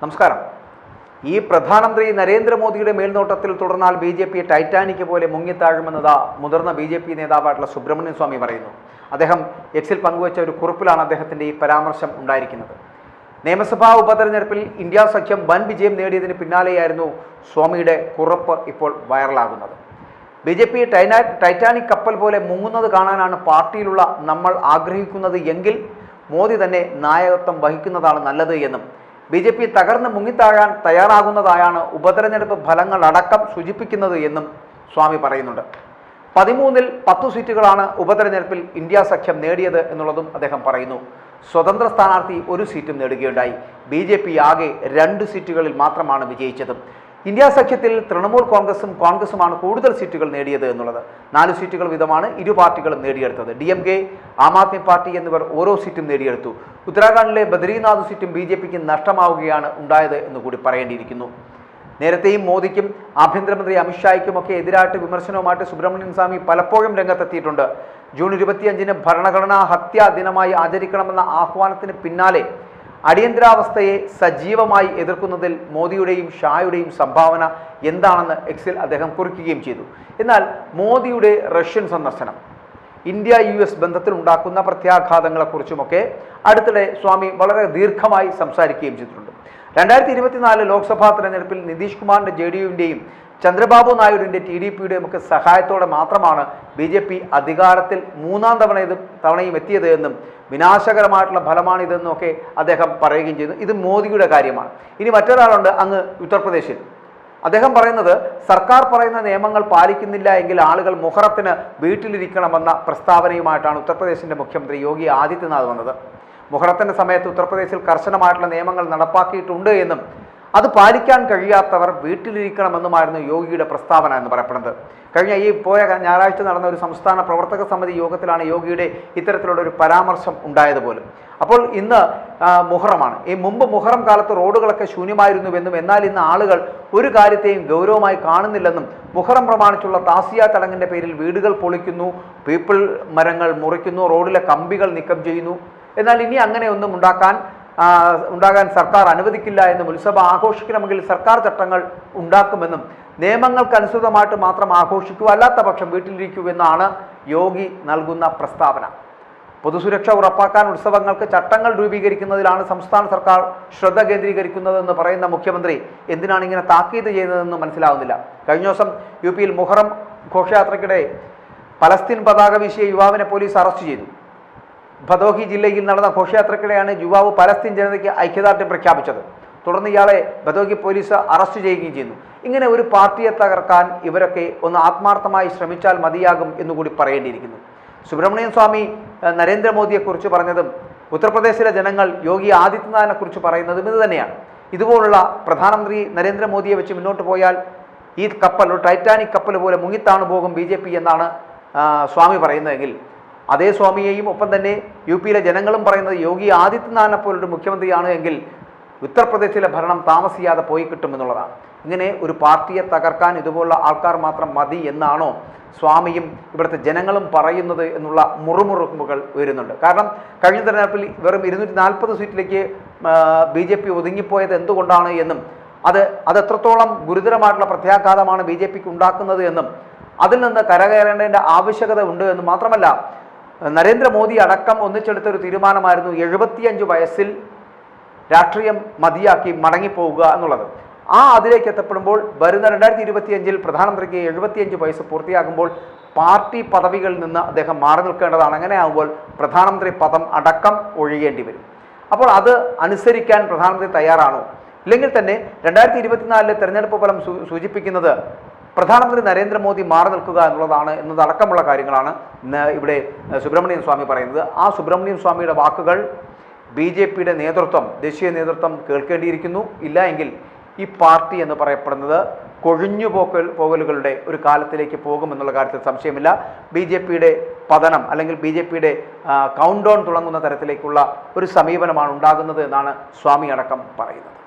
നമസ്കാരം. ഈ പ്രധാനമന്ത്രി നരേന്ദ്രമോദിയുടെ മേൽനോട്ടത്തിൽ തുടർന്നാൽ BJP ടൈറ്റാനിക് പോലെ മുങ്ങിത്താഴുമെന്നത് മുതിർന്ന BJP നേതാവായിട്ടുള്ള സുബ്രഹ്മണ്യൻ സ്വാമി പറയുന്നു. അദ്ദേഹം എക്സിൽ പങ്കുവച്ച ഒരു കുറിപ്പിലാണ് അദ്ദേഹത്തിൻ്റെ ഈ പരാമർശം ഉണ്ടായിരിക്കുന്നത്. നിയമസഭാ ഉപതെരഞ്ഞെടുപ്പിൽ ഇന്ത്യ സഖ്യം വൻ വിജയം നേടിയതിന് പിന്നാലെയായിരുന്നു സ്വാമിയുടെ കുറിപ്പ് ഇപ്പോൾ വൈറലാകുന്നത്. BJP ടൈറ്റാനിക് കപ്പൽ പോലെ മുങ്ങുന്നത് കാണാനാണ് പാർട്ടിയിലുള്ള നമ്മൾ ആഗ്രഹിക്കുന്നത് എങ്കിൽ മോദി തന്നെ നായകത്വം വഹിക്കുന്നതാണ് നല്ലത് എന്നും BJP തകർന്ന് മുങ്ങിത്താഴാൻ തയ്യാറാകുന്നതായാണ് ഉപതെരഞ്ഞെടുപ്പ് ഫലങ്ങൾ അടക്കം സൂചിപ്പിക്കുന്നത് എന്നും സ്വാമി പറയുന്നുണ്ട്. 13-ൽ 10 സീറ്റുകളാണ് ഉപതെരഞ്ഞെടുപ്പിൽ ഇന്ത്യ സഖ്യം നേടിയത് എന്നുള്ളതും അദ്ദേഹം പറയുന്നു. സ്വതന്ത്ര സ്ഥാനാർത്ഥി 1 സീറ്റും നേടുകയുണ്ടായി. BJP ആകെ 2 സീറ്റുകളിൽ മാത്രമാണ് വിജയിച്ചത്. ഇന്ത്യ സഖ്യത്തിൽ തൃണമൂൽ കോൺഗ്രസുമാണ് കൂടുതൽ സീറ്റുകൾ നേടിയത് എന്നുള്ളത്. 4 സീറ്റുകൾ വീതമാണ് ഇരു പാർട്ടികളും നേടിയെടുത്തത്. DMK, ആം ആദ്മി പാർട്ടി എന്നിവർ ഓരോ സീറ്റും നേടിയെടുത്തു. ഉത്തരാഖണ്ഡിലെ ബദ്രീനാഥ് സീറ്റും BJPക്ക് നഷ്ടമാവുകയാണ് ഉണ്ടായത് എന്നുകൂടി പറയേണ്ടിയിരിക്കുന്നു. നേരത്തെയും മോദിക്കും ആഭ്യന്തരമന്ത്രി അമിത്ഷായ്ക്കുമൊക്കെ എതിരായിട്ട് വിമർശനവുമായിട്ട് സുബ്രഹ്മണ്യൻ സ്വാമി പലപ്പോഴും രംഗത്തെത്തിയിട്ടുണ്ട്. ജൂൺ 25-ന് ഭരണഘടനാ ഹത്യാ ദിനമായി ആചരിക്കണമെന്ന ആഹ്വാനത്തിന് പിന്നാലെ അടിയന്തരാവസ്ഥയെ സജീവമായി എതിർക്കുന്നതിൽ മോദിയുടെയും ഷായുടെയും സംഭാവന എന്താണെന്ന് എക്സിൽ അദ്ദേഹം കുറിക്കുകയും ചെയ്തു. എന്നാൽ മോദിയുടെ റഷ്യൻ സന്ദർശനം ഇന്ത്യ-US ബന്ധത്തിൽ ഉണ്ടാക്കുന്ന പ്രത്യാഘാതങ്ങളെക്കുറിച്ചുമൊക്കെ അടുത്തിടെ സ്വാമി വളരെ ദീർഘമായി സംസാരിക്കുകയും ചെയ്തിട്ടുണ്ട്. 2024 ലോക്സഭാ തെരഞ്ഞെടുപ്പിൽ നിതീഷ് കുമാറിൻ്റെ JDUവിൻ്റെയും ചന്ദ്രബാബു നായിഡുവിൻ്റെ TDPയുടെയും ഒക്കെ സഹായത്തോടെ മാത്രമാണ് BJP അധികാരത്തിൽ 3-ാം തവണയും എത്തിയത് എന്നും വിനാശകരമായിട്ടുള്ള ഫലമാണിതെന്നും ഒക്കെ അദ്ദേഹം പറയുകയും ചെയ്തു. ഇത് മോദിയുടെ കാര്യമാണ്. ഇനി മറ്റൊരാളുണ്ട് അങ്ങ് ഉത്തർപ്രദേശിൽ. അദ്ദേഹം പറയുന്നത് സർക്കാർ പറയുന്ന നിയമങ്ങൾ പാലിക്കുന്നില്ല എങ്കിൽ ആളുകൾ മുഹറത്തിന് വീട്ടിലിരിക്കണമെന്ന പ്രസ്താവനയുമായിട്ടാണ് ഉത്തർപ്രദേശിൻ്റെ മുഖ്യമന്ത്രി യോഗി ആദിത്യനാഥ് വന്നത്. മുഹറത്തിൻ്റെ സമയത്ത് ഉത്തർപ്രദേശിൽ കർശനമായിട്ടുള്ള നിയമങ്ങൾ നടപ്പാക്കിയിട്ടുണ്ട് എന്നും അത് പാലിക്കാൻ കഴിയാത്തവർ വീട്ടിലിരിക്കണമെന്നുമായിരുന്നു യോഗിയുടെ പ്രസ്താവന എന്ന് പറയപ്പെടുന്നത്. കഴിഞ്ഞ പോയ ഞായറാഴ്ച നടന്ന ഒരു സംസ്ഥാന പ്രവർത്തക സമിതി യോഗത്തിലാണ് യോഗിയുടെ ഇത്തരത്തിലുള്ള ഒരു പരാമർശം ഉണ്ടായതുപോലും. അപ്പോൾ ഇന്ന് മുഹറമാണ്. മുമ്പ് മുഹറം കാലത്ത് റോഡുകളൊക്കെ ശൂന്യമായിരുന്നുവെന്നും എന്നാൽ ഇന്ന് ആളുകൾ ഒരു കാര്യത്തെയും ഗൗരവമായി കാണുന്നില്ലെന്നും മുഹറം പ്രമാണിച്ചുള്ള താസിയ ചടങ്ങിൻ്റെ പേരിൽ വീടുകൾ പൊളിക്കുന്നു, പീപ്പിൾ മരങ്ങൾ മുറിക്കുന്നു, റോഡിലെ കമ്പികൾ നീക്കം ചെയ്യുന്നു. എന്നാൽ ഇനി അങ്ങനെയൊന്നും ഉണ്ടാകാൻ സർക്കാർ അനുവദിക്കില്ല എന്നും ഉത്സവ ആഘോഷിക്കണമെങ്കിൽ സർക്കാർ ചട്ടങ്ങൾ ഉണ്ടാക്കുമെന്നും നിയമങ്ങൾക്കനുസൃതമായിട്ട് മാത്രം ആഘോഷിക്കൂ, അല്ലാത്ത പക്ഷം വീട്ടിലിരിക്കൂ എന്നാണ് യോഗി നൽകുന്ന പ്രസ്താവന. പൊതുസുരക്ഷ ഉറപ്പാക്കാൻ ഉത്സവങ്ങൾക്ക് ചട്ടങ്ങൾ രൂപീകരിക്കുന്നതിലാണ് സംസ്ഥാന സർക്കാർ ശ്രദ്ധ കേന്ദ്രീകരിക്കുന്നതെന്ന് പറയുന്ന മുഖ്യമന്ത്രി എന്തിനാണ് ഇങ്ങനെ താക്കീത് ചെയ്യുന്നതെന്ന് മനസ്സിലാവുന്നില്ല. കഴിഞ്ഞ ദിവസം UPയിൽ മുഹറം ഘോഷയാത്രയ്ക്കിടെ പലസ്തീൻ പതാക വീശിയ യുവാവിനെ പോലീസ് അറസ്റ്റ് ചെയ്തു. ഭദോഹി ജില്ലയിൽ നടന്ന ഘോഷയാത്രയ്ക്കിടെയാണ് യുവാവ് പലസ്തീൻ ജനതയ്ക്ക് ഐക്യദാർഢ്യം പ്രഖ്യാപിച്ചത്. തുടർന്ന് ഇയാളെ ഭദോഹി പോലീസ് അറസ്റ്റ് ചെയ്യുകയും ചെയ്യുന്നു. ഇങ്ങനെ ഒരു പാർട്ടിയെ തകർക്കാൻ ഇവരൊക്കെ ഒന്ന് ആത്മാർത്ഥമായി ശ്രമിച്ചാൽ മതിയാകും എന്നുകൂടി പറയേണ്ടിയിരിക്കുന്നു. സുബ്രഹ്മണ്യൻ സ്വാമി നരേന്ദ്രമോദിയെക്കുറിച്ച് പറഞ്ഞതും ഉത്തർപ്രദേശിലെ ജനങ്ങൾ യോഗി ആദിത്യനാഥിനെ കുറിച്ച് പറയുന്നതും ഇത് തന്നെയാണ്. ഇതുപോലുള്ള പ്രധാനമന്ത്രി നരേന്ദ്രമോദിയെ വെച്ച് മുന്നോട്ട് പോയാൽ ഈ കപ്പൽ ടൈറ്റാനിക് കപ്പൽ പോലെ മുങ്ങിത്താണു പോകും BJP എന്നാണ് സ്വാമി പറയുന്നതെങ്കിൽ അതേ സ്വാമിയെയും ഒപ്പം തന്നെ UPയിലെ ജനങ്ങളും പറയുന്നത് യോഗി ആദിത്യനാഥിനെ പോലൊരു മുഖ്യമന്ത്രിയാണ് എങ്കിൽ ഉത്തർപ്രദേശിലെ ഭരണം താമസിയാതെ പോയി കിട്ടുമെന്നുള്ളതാണ്. ഇങ്ങനെ ഒരു പാർട്ടിയെ തകർക്കാൻ ഇതുപോലുള്ള ആൾക്കാർ മാത്രം മതി എന്നാണോ സ്വാമിയും ഇവിടുത്തെ ജനങ്ങളും പറയുന്നത് എന്നുള്ള മുറുമുറുക്കുകൾ വരുന്നുണ്ട്. കാരണം കഴിഞ്ഞ തെരഞ്ഞെടുപ്പിൽ വെറും 240 സീറ്റിലേക്ക് BJP ഒതുങ്ങിപ്പോയത് എന്തുകൊണ്ടാണ് എന്നും അത് എത്രത്തോളം ഗുരുതരമായിട്ടുള്ള പ്രത്യാഘാതമാണ് BJPക്ക് ഉണ്ടാക്കുന്നത് എന്നും അതിൽ നിന്ന് കരകയറേണ്ടതിൻ്റെ ആവശ്യകത ഉണ്ട് എന്നും മാത്രമല്ല നരേന്ദ്രമോദി അടക്കം ഒന്നിച്ചെടുത്തൊരു തീരുമാനമായിരുന്നു 75 വയസ്സിൽ രാഷ്ട്രീയം മതിയാക്കി മടങ്ങിപ്പോവുക എന്നുള്ളത്. അതിലേക്ക് എത്തപ്പെടുമ്പോൾ വരുന്ന 2025-ൽ പ്രധാനമന്ത്രിക്ക് 75 വയസ്സ് പൂർത്തിയാകുമ്പോൾ പാർട്ടി പദവികളിൽ നിന്ന് അദ്ദേഹം മാറി നിൽക്കേണ്ടതാണ്. അങ്ങനെ ആകുമ്പോൾ പ്രധാനമന്ത്രി പദം അടക്കം ഒഴിയേണ്ടി വരും. അപ്പോൾ അത് അനുസരിക്കാൻ പ്രധാനമന്ത്രി തയ്യാറാണോ? ഇല്ലെങ്കിൽ തന്നെ 2024-ലെ തെരഞ്ഞെടുപ്പ് ഫലം സൂചിപ്പിക്കുന്നത് പ്രധാനമന്ത്രി നരേന്ദ്രമോദി മാറി നിൽക്കുക എന്നതടക്കമുള്ള കാര്യങ്ങളാണ് ഇവിടെ സുബ്രഹ്മണ്യൻ സ്വാമി പറയുന്നത്. ആ സുബ്രഹ്മണ്യൻ സ്വാമിയുടെ വാക്കുകൾ BJPയുടെ നേതൃത്വം, ദേശീയ നേതൃത്വം കേൾക്കേണ്ടിയിരിക്കുന്നു. ഇല്ല എങ്കിൽ ഈ പാർട്ടി എന്ന് പറയപ്പെടുന്നത് കൊഴിഞ്ഞുപോകലുകളുടെ ഒരു കാലത്തിലേക്ക് പോകുമെന്നുള്ള കാര്യത്തിൽ സംശയമില്ല. BJPയുടെ പതനം അല്ലെങ്കിൽ BJPയുടെ കൗണ്ട് ഡൗൺ തുടങ്ങുന്ന തരത്തിലേക്കുള്ള ഒരു സമീപനമാണ് ഉണ്ടാകുന്നത് എന്നാണ് സ്വാമി അടക്കം പറയുന്നത്.